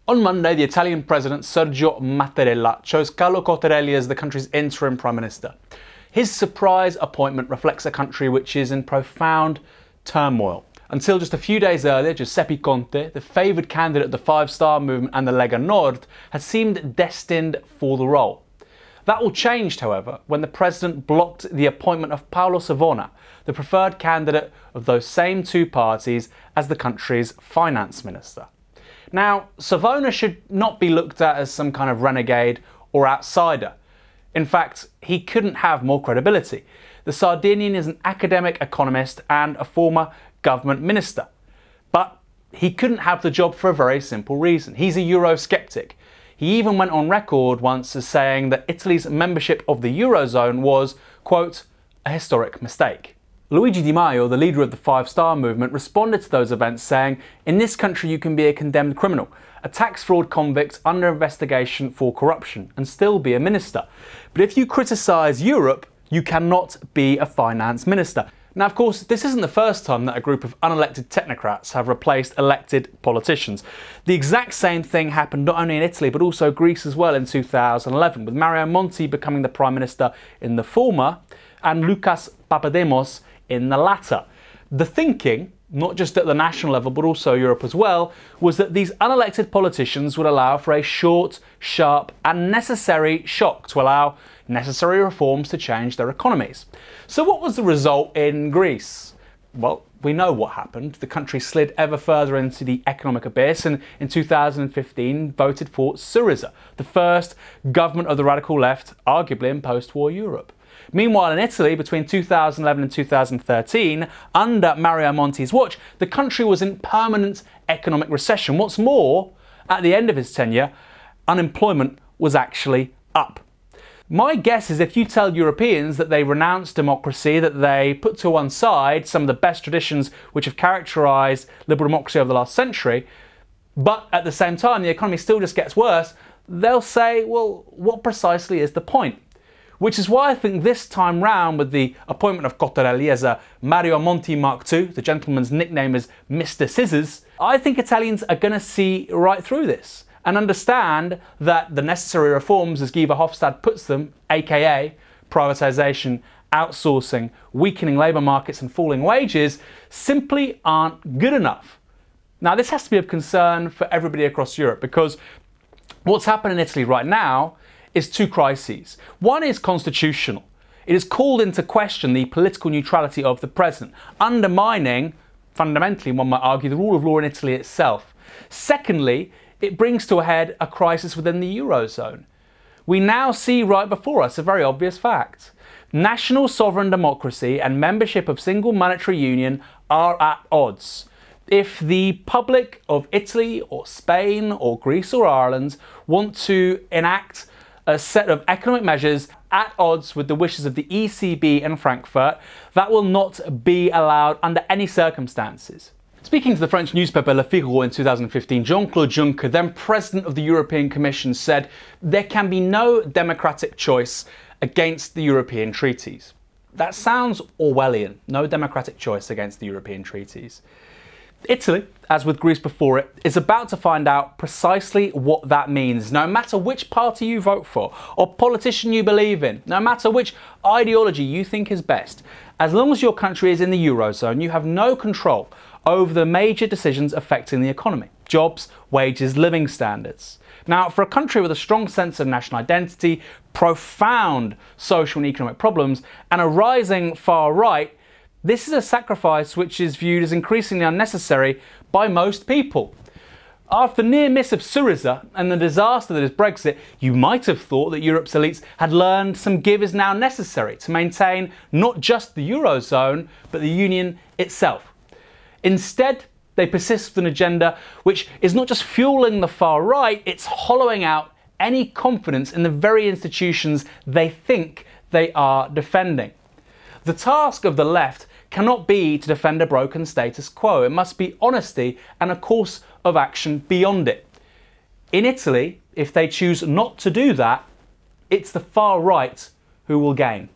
On Monday, the Italian president Sergio Mattarella chose Carlo Cottarelli as the country's interim prime minister. His surprise appointment reflects a country which is in profound turmoil. Until just a few days earlier, Giuseppe Conte, the favoured candidate of the Five Star Movement and the Lega Nord, had seemed destined for the role. That all changed, however, when the president blocked the appointment of Paolo Savona, the preferred candidate of those same two parties, as the country's finance minister. Now, Savona should not be looked at as some kind of renegade or outsider. In fact, he couldn't have more credibility. The Sardinian is an academic economist and a former government minister. But he couldn't have the job for a very simple reason. He's a Eurosceptic. He even went on record once as saying that Italy's membership of the Eurozone was, quote, a historic mistake. Luigi Di Maio, the leader of the Five Star Movement, responded to those events saying, "In this country you can be a condemned criminal, a tax fraud convict under investigation for corruption, and still be a minister. But if you criticise Europe, you cannot be a finance minister." Now, of course, this isn't the first time that a group of unelected technocrats have replaced elected politicians. The exact same thing happened not only in Italy, but also Greece as well in 2011, with Mario Monti becoming the prime minister in the former and Lucas Papademos in the latter. The thinking, not just at the national level but also Europe as well, was that these unelected politicians would allow for a short, sharp and necessary shock to allow necessary reforms to change their economies. So what was the result in Greece? Well, we know what happened. The country slid ever further into the economic abyss and in 2015 voted for Syriza, the first government of the radical left, arguably in post-war Europe. Meanwhile, in Italy, between 2011 and 2013, under Mario Monti's watch, the country was in permanent economic recession. What's more, at the end of his tenure, unemployment was actually up. My guess is if you tell Europeans that they renounce democracy, that they put to one side some of the best traditions which have characterised liberal democracy over the last century, but at the same time the economy still just gets worse, they'll say, well, what precisely is the point? Which is why I think this time round, with the appointment of Cottarelli as a Mario Monti Mark II, the gentleman's nickname is Mr. Scissors, I think Italians are going to see right through this and understand that the necessary reforms, as Guy Verhofstadt puts them, aka privatisation, outsourcing, weakening labour markets and falling wages, simply aren't good enough. Now, this has to be of concern for everybody across Europe, because what's happening in Italy right now is two crises. One is constitutional. It has called into question the political neutrality of the president, undermining, fundamentally, one might argue, the rule of law in Italy itself. Secondly, it brings to a head a crisis within the Eurozone. We now see right before us a very obvious fact. National sovereign democracy and membership of single monetary union are at odds. If the public of Italy or Spain or Greece or Ireland want to enact a set of economic measures at odds with the wishes of the ECB and Frankfurt, that will not be allowed under any circumstances. Speaking to the French newspaper Le Figaro in 2015, Jean-Claude Juncker, then President of the European Commission, said there can be no democratic choice against the European treaties. That sounds Orwellian, no democratic choice against the European treaties. Italy, as with Greece before it, is about to find out precisely what that means, no matter which party you vote for or politician you believe in, no matter which ideology you think is best. As long as your country is in the Eurozone, you have no control over the major decisions affecting the economy: jobs, wages, living standards. Now, for a country with a strong sense of national identity, profound social and economic problems, and a rising far right, this is a sacrifice which is viewed as increasingly unnecessary by most people. After the near miss of Syriza and the disaster that is Brexit, you might have thought that Europe's elites had learned some give is now necessary to maintain not just the Eurozone, but the Union itself. Instead, they persist with an agenda which is not just fueling the far right, it's hollowing out any confidence in the very institutions they think they are defending. The task of the left cannot be to defend a broken status quo. It must be honesty and a course of action beyond it. In Italy, if they choose not to do that, it's the far right who will gain.